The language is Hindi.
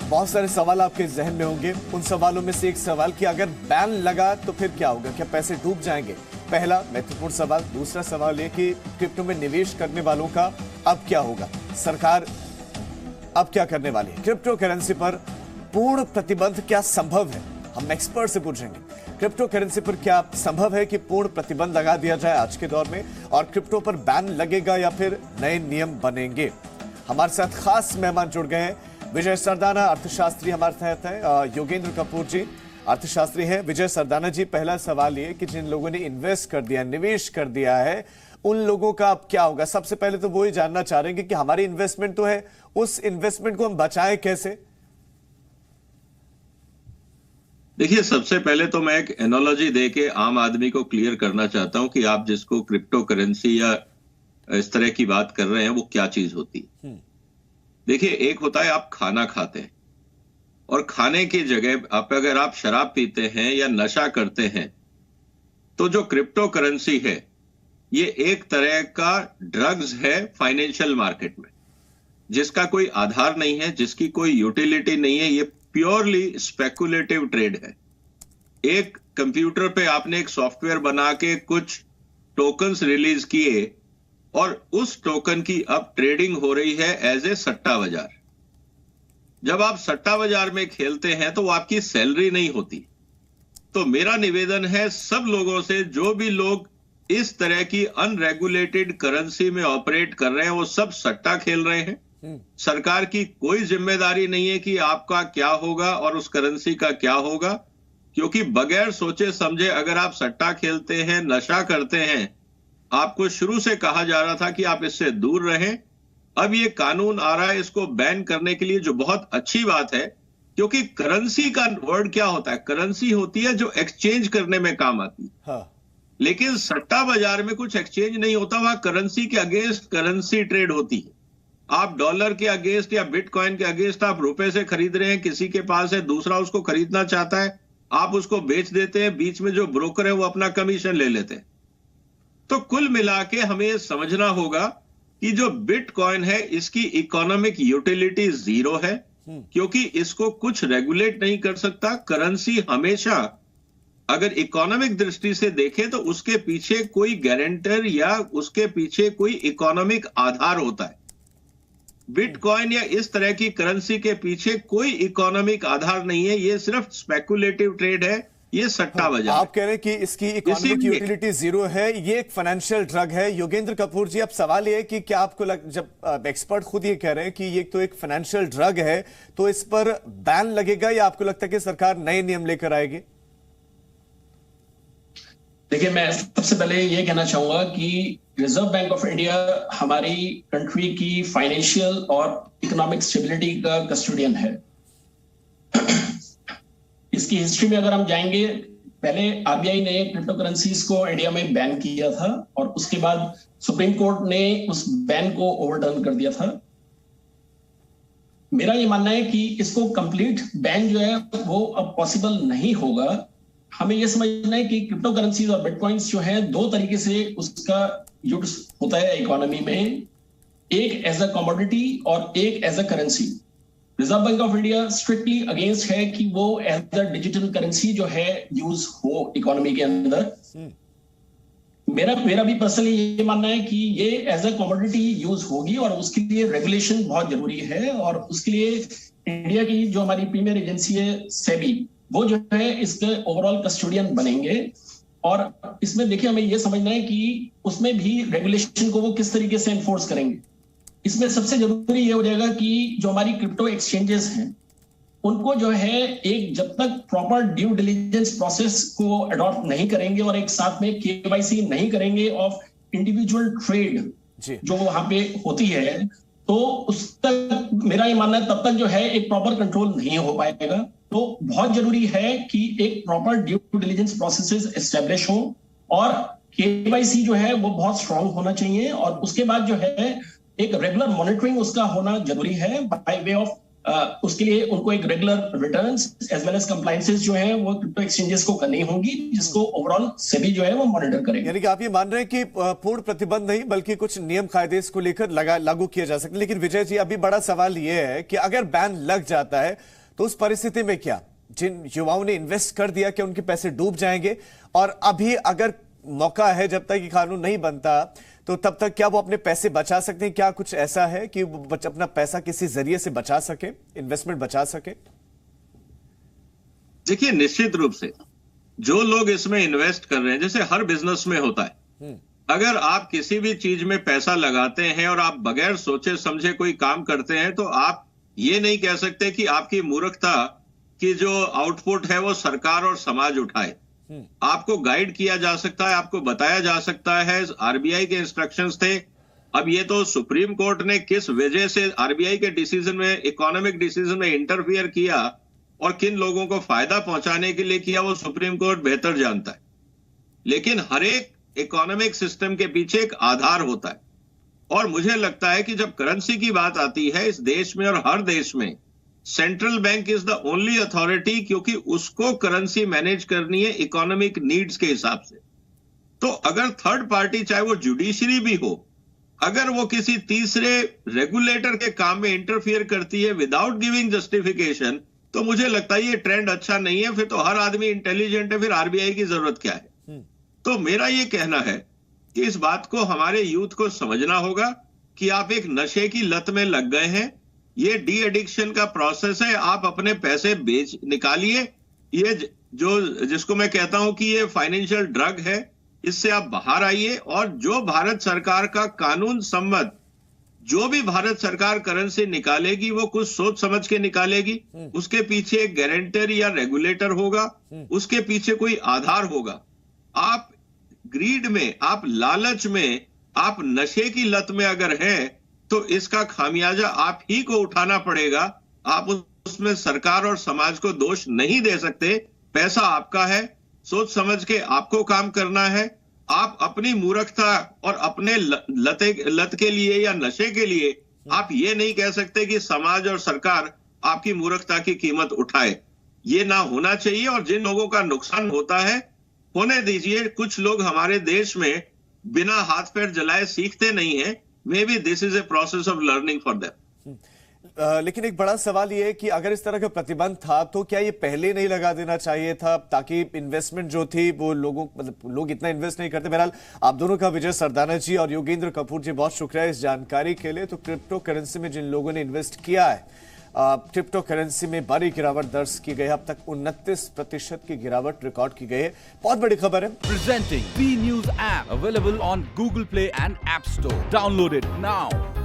बहुत सारे सवाल आपके जहन में होंगे। उन सवालों में से एक सवाल कि अगर बैन लगा तो फिर क्या होगा, क्या पैसे डूब जाएंगे? पहला महत्वपूर्ण सवाल। दूसरा सवाल ये कि क्रिप्टो में निवेश करने वालों का अब क्या होगा, सरकार अब क्या करने वाली है? क्रिप्टो करेंसी पर पूर्ण प्रतिबंध क्या संभव है? हम एक्सपर्ट से पूछेंगे क्रिप्टो करेंसी पर क्या संभव है कि पूर्ण प्रतिबंध लगा दिया जाए आज के दौर में, और क्रिप्टो पर बैन लगेगा या फिर नए नियम बनेंगे? हमारे साथ खास मेहमान जुड़ गए हैं। विजय सरदाना अर्थशास्त्री हमारे साथ हैं, योगेंद्र कपूर जी अर्थशास्त्री हैं। विजय सरदाना जी, पहला सवाल ये कि जिन लोगों ने इन्वेस्ट कर दिया, निवेश कर दिया है, उन लोगों का अब क्या होगा? सबसे पहले तो वो ही जानना चाह रहे हैं कि हमारी इन्वेस्टमेंट तो है, उस इन्वेस्टमेंट को हम बचाएं कैसे? देखिए, सबसे पहले तो मैं एक एनालॉजी दे के आम आदमी को क्लियर करना चाहता हूं कि आप जिसको क्रिप्टो करेंसी या इस तरह की बात कर रहे हैं वो क्या चीज होती है। देखिए, एक होता है आप खाना खाते हैं, और खाने की जगह अगर आप शराब पीते हैं या नशा करते हैं, तो जो क्रिप्टो करेंसी है ये एक तरह का ड्रग्स है फाइनेंशियल मार्केट में, जिसका कोई आधार नहीं है, जिसकी कोई यूटिलिटी नहीं है। ये प्योरली स्पेकुलेटिव ट्रेड है। एक कंप्यूटर पे आपने एक सॉफ्टवेयर बना के कुछ टोकन्स रिलीज किए, और उस टोकन की अब ट्रेडिंग हो रही है एज ए सट्टा बाजार। जब आप सट्टा बाजार में खेलते हैं तो वो आपकी सैलरी नहीं होती। तो मेरा निवेदन है सब लोगों से, जो भी लोग इस तरह की अनरेगुलेटेड करेंसी में ऑपरेट कर रहे हैं, वो सब सट्टा खेल रहे हैं। सरकार की कोई जिम्मेदारी नहीं है कि आपका क्या होगा और उस करेंसी का क्या होगा, क्योंकि बगैर सोचे समझे अगर आप सट्टा खेलते हैं, नशा करते हैं, आपको शुरू से कहा जा रहा था कि आप इससे दूर रहें। अब ये कानून आ रहा है इसको बैन करने के लिए, जो बहुत अच्छी बात है, क्योंकि करेंसी का वर्ड क्या होता है? करेंसी होती है जो एक्सचेंज करने में काम आती है। हाँ। लेकिन सट्टा बाजार में कुछ एक्सचेंज नहीं होता, वहां करेंसी के अगेंस्ट करेंसी ट्रेड होती है। आप डॉलर के अगेंस्ट या बिटकॉइन के अगेंस्ट आप रुपए से खरीद रहे हैं, किसी के पास है, दूसरा उसको खरीदना चाहता है, आप उसको बेच देते हैं, बीच में जो ब्रोकर है वो अपना कमीशन ले लेते हैं। तो कुल मिला के हमें समझना होगा कि जो बिटकॉइन है इसकी इकोनॉमिक यूटिलिटी जीरो है, क्योंकि इसको कुछ रेगुलेट नहीं कर सकता। करेंसी हमेशा अगर इकोनॉमिक दृष्टि से देखें तो उसके पीछे कोई गारंटर या उसके पीछे कोई इकोनॉमिक आधार होता है। बिटकॉइन या इस तरह की करेंसी के पीछे कोई इकोनॉमिक आधार नहीं है, ये सिर्फ स्पेकुलेटिव ट्रेड है, ये सट्टा बाजार। आप कह रहे हैं कि इसकी इकोनॉमिक यूटिलिटी जीरो है, ये एक फाइनेंशियल ड्रग है। योगेंद्र कपूर जी, अब सवाल ये है कि क्या आपको जब एक्सपर्ट खुद ये कह रहे हैं कि ये तो एक फाइनेंशियल ड्रग है, तो इस पर बैन लगेगा या आपको लगता है कि सरकार नए नियम लेकर आएगी? देखिए, मैं सबसे पहले ये कहना चाहूंगा कि रिजर्व बैंक ऑफ इंडिया हमारी कंट्री की फाइनेंशियल और इकोनॉमिक स्टेबिलिटी का कस्टोडियन है। इसकी हिस्ट्री में अगर हम जाएंगे, पहले आरबीआई ने क्रिप्टो करेंसीज को इंडिया में बैन किया था, और उसके बाद सुप्रीम कोर्ट ने उस बैन को ओवरटर्न कर दिया था। मेरा ये मानना है कि इसको कंप्लीट बैन जो है वो अब पॉसिबल नहीं होगा। हमें यह समझना है कि क्रिप्टो करेंसीज और बिटकॉइंस जो है, दो तरीके से उसका यूज होता है इकोनॉमी में, एक एज अ कमोडिटी और एक as a currency. Reserve Bank of India strictly against है कि वो एज अ डिजिटल करेंसी जो है यूज हो इकोनॉमी के अंदर। मेरा भी पर्सनली ये मानना है कि ये एज अ कमोडिटी यूज होगी, और उसके लिए रेगुलेशन बहुत जरूरी है। और उसके लिए इंडिया की जो हमारी प्रीमियर एजेंसी है सेबी, वो जो है इसके ओवरऑल कस्टोडियन बनेंगे। और इसमें देखिए, हमें यह समझना है कि उसमें भी रेगुलेशन को वो किस तरीके से एनफोर्स करेंगे। इसमें सबसे जरूरी ये हो जाएगा कि जो हमारी क्रिप्टो एक्सचेंजेस हैं, उनको जो है एक जब तक प्रॉपर ड्यू डिलिजेंस प्रोसेस को अडॉप्ट नहीं करेंगे और एक साथ में केवाईसी नहीं करेंगे ऑफ इंडिविजुअल ट्रेड जो वहां पे होती है, तो उस तक मेरा ये मानना है तब तक जो है एक प्रॉपर कंट्रोल नहीं हो पाएगा। तो बहुत जरूरी है कि एक proper due diligence processes establish हो, और केवाईसी जो है वो बहुत स्ट्रांग होना चाहिए, और उसके बाद जो है एक रेगुलर मॉनिटरिंग उसका होना जरूरी है बाय वे ऑफ उसके लिए उनको एक regular returns as well as compliances जो है वो क्रिप्टो एक्सचेंजेस को करनी होंगी, जिसको ओवरऑल सेबी जो है वो मॉनिटर करेगी। यानी कि आप ये मान रहे हैं कि पूर्ण प्रतिबंध नहीं बल्कि कुछ नियम कायदे इसको लेकर लागू किया जा सकता है। लेकिन विजय जी, अभी बड़ा सवाल ये है कि अगर बैन लग जाता है तो उस परिस्थिति में क्या, जिन युवाओं ने इन्वेस्ट कर दिया, क्या उनके पैसे डूब जाएंगे? और अभी अगर मौका है, जब तक ये कानून नहीं बनता तो तब तक क्या वो अपने पैसे बचा सकते हैं? क्या कुछ ऐसा है कि वो अपना पैसा किसी जरिए से बचा सके, इन्वेस्टमेंट बचा सके? देखिए, निश्चित रूप से जो लोग इसमें इन्वेस्ट कर रहे हैं, जैसे हर बिजनेस में होता है, अगर आप किसी भी चीज में पैसा लगाते हैं और आप बगैर सोचे समझे कोई काम करते हैं, तो आप ये नहीं कह सकते कि आपकी मूर्खता की जो आउटपुट है वो सरकार और समाज उठाए। आपको गाइड किया जा सकता है, आपको बताया जा सकता है, आरबीआई के इंस्ट्रक्शंस थे। अब ये तो सुप्रीम कोर्ट ने किस वजह से आरबीआई के डिसीजन में, इकोनॉमिक डिसीजन में इंटरफियर किया और किन लोगों को फायदा पहुंचाने के लिए किया, वो सुप्रीम कोर्ट बेहतर जानता है। लेकिन हर एक इकोनॉमिक सिस्टम के पीछे एक आधार होता है, और मुझे लगता है कि जब करेंसी की बात आती है इस देश में और हर देश में, central bank is the only authority, क्योंकि उसको करेंसी मैनेज करनी है इकोनॉमिक नीड्स के हिसाब से। तो अगर थर्ड पार्टी, चाहे वो जुडिशरी भी हो, अगर वो किसी तीसरे रेगुलेटर के काम में इंटरफियर करती है विदाउट गिविंग जस्टिफिकेशन, तो मुझे लगता है ये ट्रेंड अच्छा नहीं है। फिर तो हर आदमी इंटेलिजेंट है, फिर आरबीआई की जरूरत क्या है? तो मेरा ये कहना है कि इस बात को हमारे यूथ को समझना होगा कि आप एक नशे की लत में लग गए हैं। ये डी एडिक्शन का प्रोसेस है। आप अपने पैसे निकालिए। ये जिसको मैं कहता हूं कि ये फाइनेंशियल ड्रग है, इससे आप बाहर आइए। और जो भारत सरकार का कानून सम्मत, जो भी भारत सरकार करेंसी निकालेगी, वो कुछ सोच समझ के निकालेगी। उसके पीछे एक गारंटर या रेगुलेटर होगा, उसके पीछे कोई आधार होगा। आप ग्रीड में, आप लालच में, आप नशे की लत में अगर हैं, तो इसका खामियाजा आप ही को उठाना पड़ेगा। आप उसमें सरकार और समाज को दोष नहीं दे सकते। पैसा आपका है, सोच समझ के आपको काम करना है। आप अपनी मूर्खता और अपने लत के लिए या नशे के लिए आप ये नहीं कह सकते कि समाज और सरकार आपकी मूर्खता की कीमत उठाए। ये ना होना चाहिए। और जिन लोगों का नुकसान होता है, होने दीजिए। कुछ लोग हमारे देश में बिना हाथ पैर जलाए सीखते नहीं है। May be this is a process of learning for them. लेकिन एक बड़ा सवाल ये है कि अगर इस तरह का प्रतिबंध था तो क्या ये पहले नहीं लगा देना चाहिए था, ताकि इन्वेस्टमेंट जो थी वो लोग इतना इन्वेस्ट नहीं करते। बहरहाल आप दोनों का, विजय सरदाना जी और योगेंद्र कपूर जी, बहुत शुक्रिया इस जानकारी के लिए। तो क्रिप्टो करेंसी में जिन लोगों ने इन्वेस्ट किया है, क्रिप्टो करेंसी में बड़ी गिरावट दर्ज की गई। अब तक 29% की गिरावट रिकॉर्ड की गई है। बहुत बड़ी खबर है। Presenting B News app available on Google Play and App Store. Download it now.